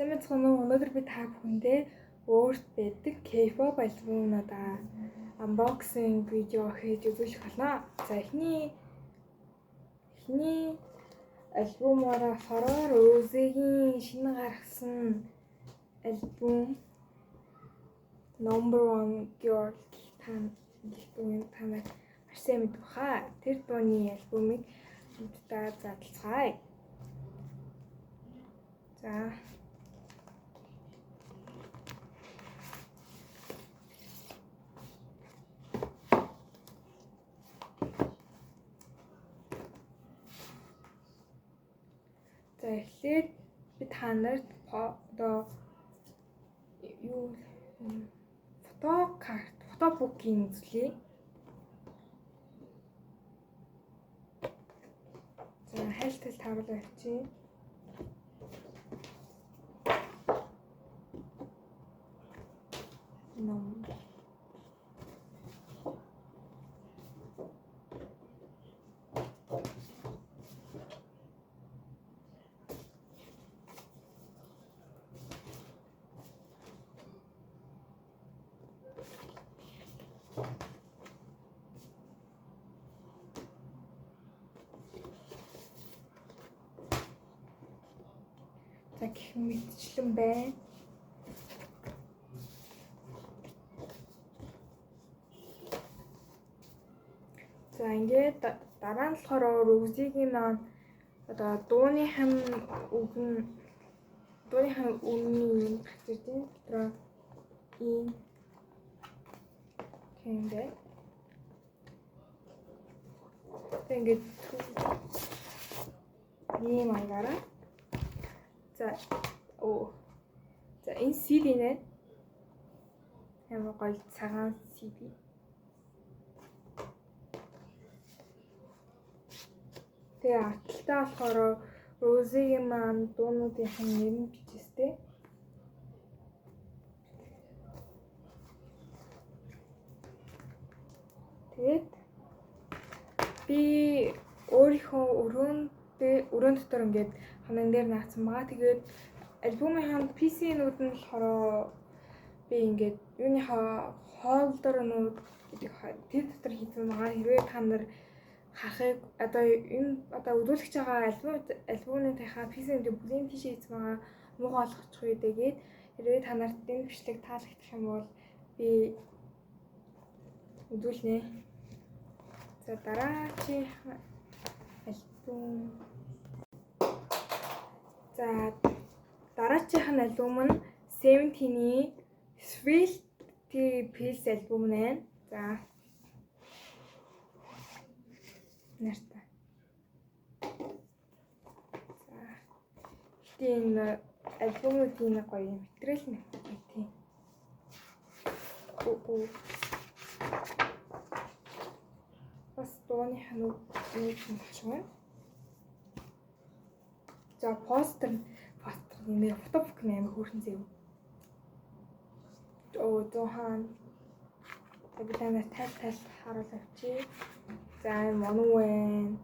Замцхан өнөөдөр би та бүхэндээ өөрт байдаг K-pop альбомуудаа unboxing видео хийж үзүүлэх болно. За эхний альбомороо хороор Rose-гийн шинэ гаргасан альбом Number One Girl танай маш сайн мэдвэ хаа. Тэр дууны альбомыг хамтдаа задлацгаая. За эхлээд би та нарт одоо юу фотобукийн үзлээ. За хайлтал тааруулаа явчих. За гэх мэтчлэн байна. За ингээд дараа нь болохоор Rose-гийн маань одоо дууны хам үнний юм гарч ирж байна. Тэр ингээд ингээд ийм маягаар. За энэ CD нэ. Ямар гоё цагаан CD. Тэгээ арталтаа болохоор Rose-гийн маань дуунуудын нэр нь бичсэн. Тэгээд би өөрийнхөө өрөөнд дотор ингээд ханан дээр наацсан байгаа. Тэгээд альбомын хамт PC-нүүд нь болохоор би ингээд юуныхаа хоолдорнууд гэдэг тэр дотор хийсэн байгаа. Хэрвээ та нар харахыг одоо үзүүлэх байгаа альбомынхаа PC-нд бүлийн тийшээ хийсэн байгаа муугаа олгочих үү тэгээд хэрвээ та нарт энэ бичлэг таалагдах юм бол би үзүүлнэ. За дараагийн альбом. За дараагийн альбом нь Seventeen-ийн Sweet Pills альбом нэ. За нартай. За энэ альбомуудын гоё материал нь тийм. Бас дууны ханууд нэг юм байна. За постэр нэмээ фотобук нэмээ хөөрхөн зэв. Зохан. Тэгэлэнэ тайл харуул авчи. За монуу байна.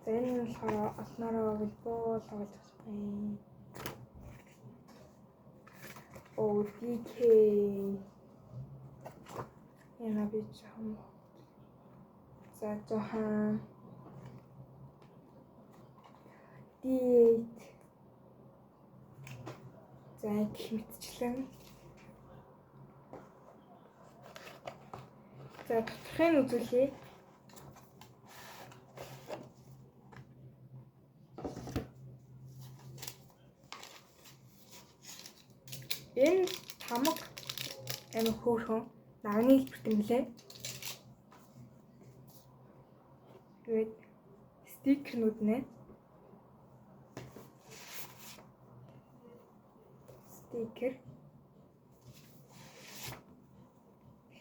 За энэ нь болохоор олноороо волейбол тоглож байна. DK. Яна би чам. За зохан. D8. За гэх мэтчлэн. За тодорхойн үзүүлээ. Энэ тамга амар хөөрхөн навны хэлбэртэй мөлий. Тэгээд стикернүүд нэ. Стикер.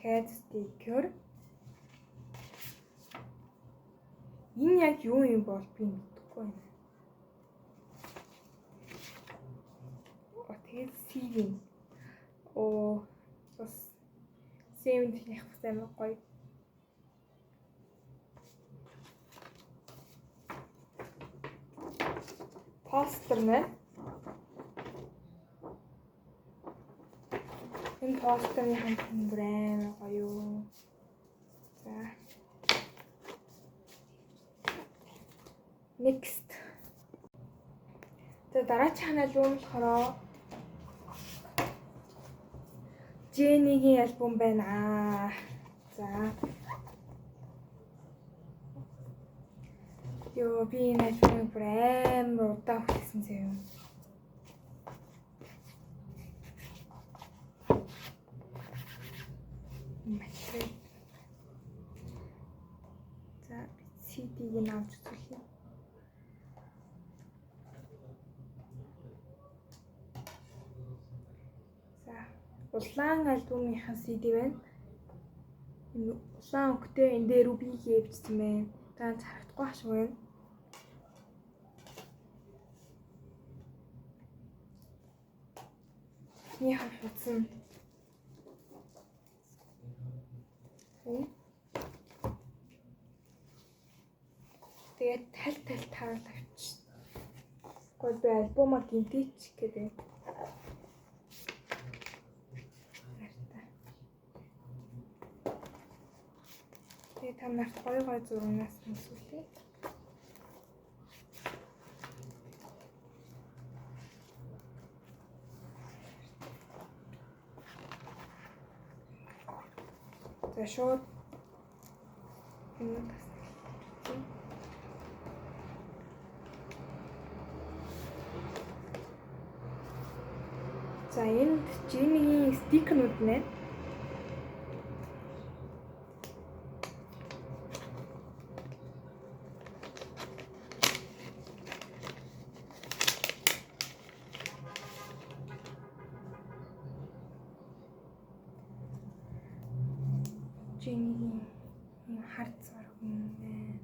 Head sticker. Энэ яг юу юм бол би мэдэхгүй байна. Тэгээд CD. Бас Seventeen их амар гоё. постер нэ. Энэ постерны хамт брэм гоё. За. Next. За дараагийн альбом болохоор Jenny-гийн альбом байна. За. Йоо би энэ альбомыг бүр амар удаа хүлээсэн заяа. За CD-г нь авч үзүүлье. За улаан альбомынхаа CD байна. Энэ улаан өнгөтэй энэ дээр Ruby-гээ бичсэн байна. Ганц харагдахгүй ах шиг байна. Миний хавцсан. Тэгээд тал тааруулж авчих. Гол би альбомаа гинтээч гэдэг. Тэгээд та нарт гоё зурагнаас үзүүлээ. За шууд за энд Jenny-гийн стикернууд нэ. Jenny-гийн харц зураг нэ.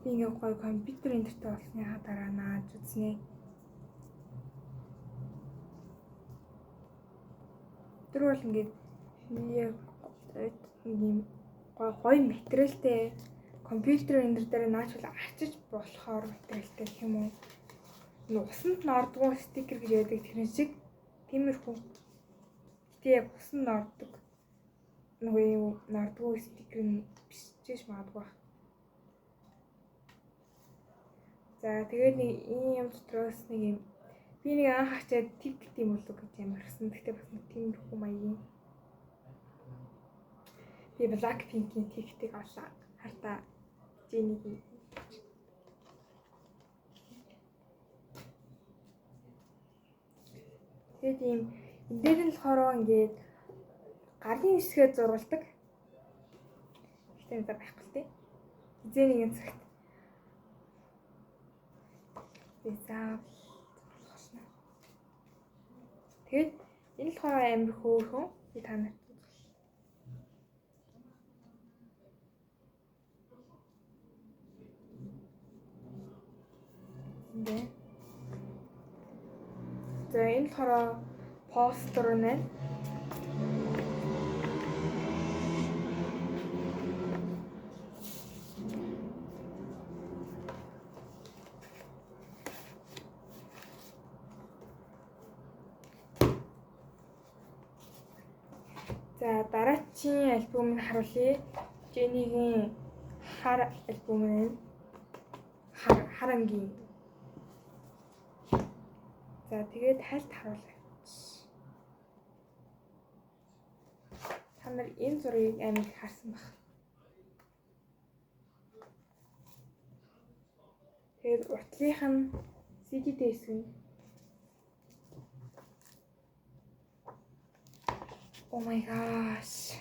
Би ингээ гоё компьютер энтертэй болсныхаа дараа нааж үзнэ. Тэр бол ингээд ийм гоё материалтай компьютер эндэр дээр наачвал арчиж болохоор материалтай гэх юм уу. Усанд нордгоо стикер гэж яддаг тэрэн шиг тиймэрхүү. Гэтэ яг усанд норддог нөгөө юу нордгоо стикер нь бичиж магадгүй. За тэгээд нэг ийм дотроос нэг юм би нэг анх хачаад тип гэдэг юм болов гэж ямарсан. Гэхдээ бас нэг тиймэрхүү маягийн. Би Blackpink-ийн типтийг олоо. Хартаа Jenny-гийн. Тэгээд ийм энэ дээр нь болохоор ингээд гарын хэсгээ зурвалдаг. Гэхдээ энэ байхгүй л тий. Jenny-гийн цагт. За тэгээд энэ болохоор амар хөөрхөн би та нарт үзүүлээ. Ингээ. За энэ болохоор постер нэ. За дараагийн альбомыг харуулъя. Jenny-гийн хар альбом нь харангийн. За тэгээд хальт харуулъя. Та нар энэ зургийг амар их харсан баг. Тэгээд уртлынх нь CD-тэй хэсэг нь. Oh my gosh.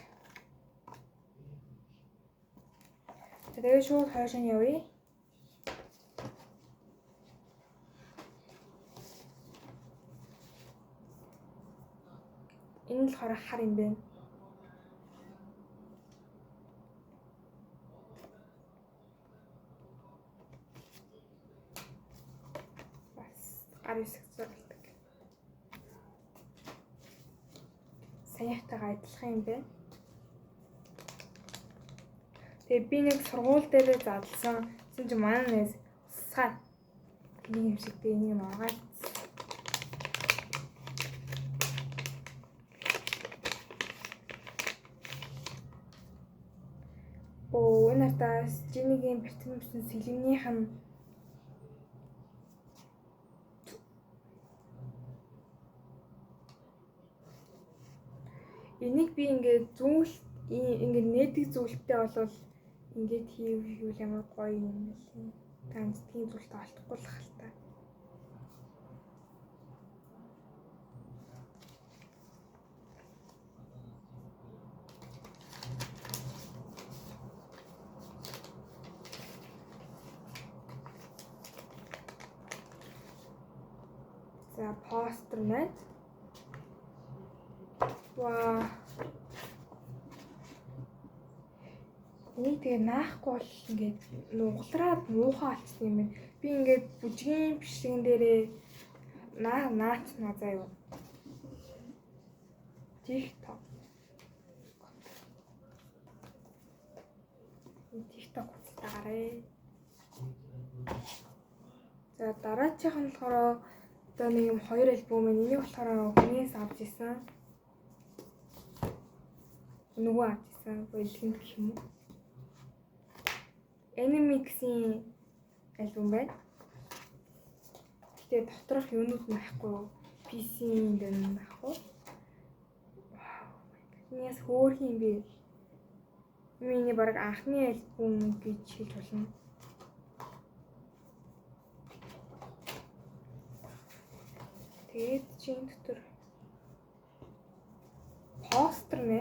Тэгээд шууд хойш нь явъя. Энэ л болохоор хар юм байна. Бас гар хэсэг зургалдаг. Саяхтайгаа адилхан юм байна. Тэгээ би нэг сургууль дээр задлсан чинь манай нээс усгаа Нэг юм шигтэй нэг юм аваад. Оо, энэ атаас Жинигийн бэртэмсэн сэлэмнийх нь энийг би ингээд ингээд нээдэг зүйлтэй болвол ингээд хийвэл ямар гоё юм бэ? Таньс тийм зүйлтэй алдахгүй л хальтаа. За постэр мэд. Ваа. Энийг тэгээ наахгүй бол ингээд нуглараад муухай болчихсон юм байна. Би ингээд бүжгийн бишгэн дээрээ наацнаа заяа. TikTok. TikTok утгаарай. За дараачих нь болохоор одоо нэг юм 2 альбом байна. Энийг болохоор хүнээс авч исэн. Нөгөө авч исэн. Бэлгэнд гэх юм уу? Animix-ийн альбом байна. Гэтэ доторх юунууд нь байхгүй. PC-ийн дээр нь байхгүй. Энэс хөөх юм бэ? Миний баг анхны альбом гэж хэлж болно. Тэгээд чинь дотор постэр нэ.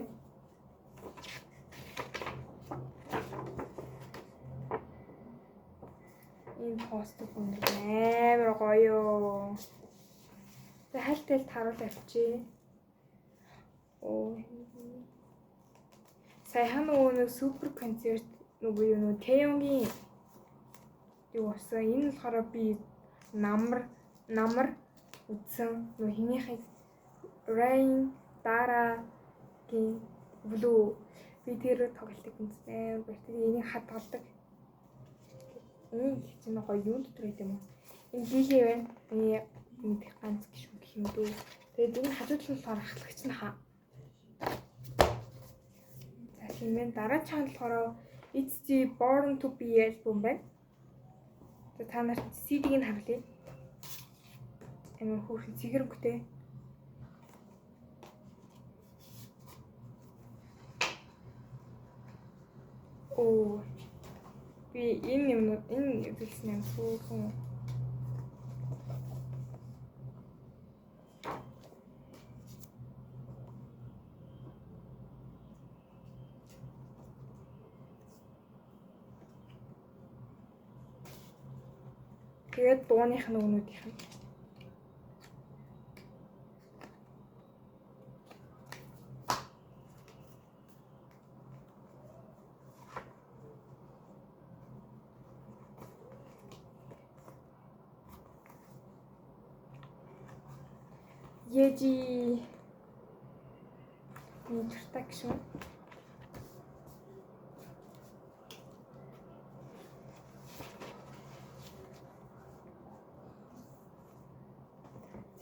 Энэ постэр амар гоё. Тэ хальтал таруул авчи. Оо. Саяхан нэг супер концерт нөгөө юу нөө Тэйонгийн юу болсон. Энэ болохоор би намар үзсэн. Нөгөө хинийхээ Rain дараагийн Blue би тэр тоглолтыг үзсэн. Бэртээ энийг хадгалдаг. Энэ чинь гоё юм дотор байт юм уу? Энэ лилий байна. Энэ мэдэх ганц гişүн гэх юм дүү. Тэгээд энэ хажууд нь болохоор ахлагч нь хаа. За тийм дараа чанал болохоор It's the Born to Be альбом байна. Тэгээд та нарт CD-г нь харуулъя. Эмээ хөөрхөн цэгэрхтэй. Оо. Би энэ зүйлсэн юм хөөрхөн. Тэгээд дууных нь өгнүүдийнх нь. Yeji introduction.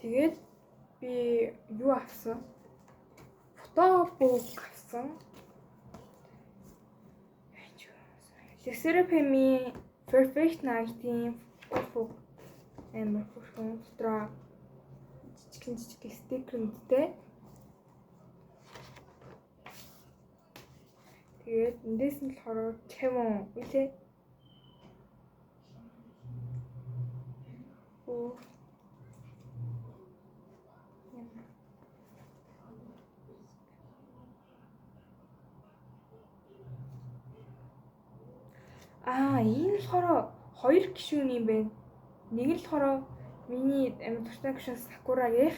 Тэгээд би юу авсан? Фотобук авсан. Сесерапеми Perfect Night-ийн фотобук амар хөөрхөн дотроо жижиг стикертэй. Тэгээд эндээс нь болохоор Chevron үлээ. Оо. Энэ болохоор хоёр гишүүн юм байна. Нэг нь болохоор миний амар дуртай гишүүн Сакурагийн.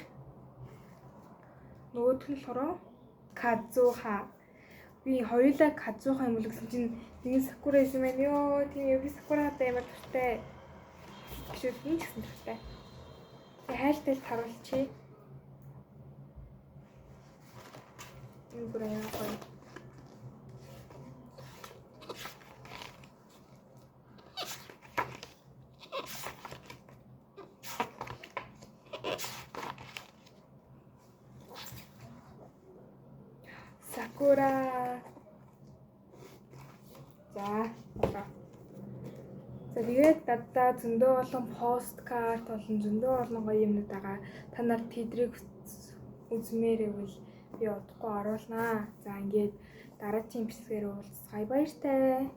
Нөгөөх нь болохоор Казуха. Би хоёулаа Казуха юм уу гэсэн чинь нэг нь Сакура юм байна. Йоо, тийм яг Сакуратай амар дуртай. Гишүүн нь ч гэсэн дуртай. Тэгээ хайлтал харуулчих. Энэ бүр амар гоё. Шүкүраа. За болоо. За тэгээд надад зөндөө олон посткарт болон зөндөө олон гоё юмнууд байгаа. Та нар тэдрийг үзмээр байвал би удахгүй оруулнаа. За ингээд дараагийн бичлэгээр уулзъя. Баяртай.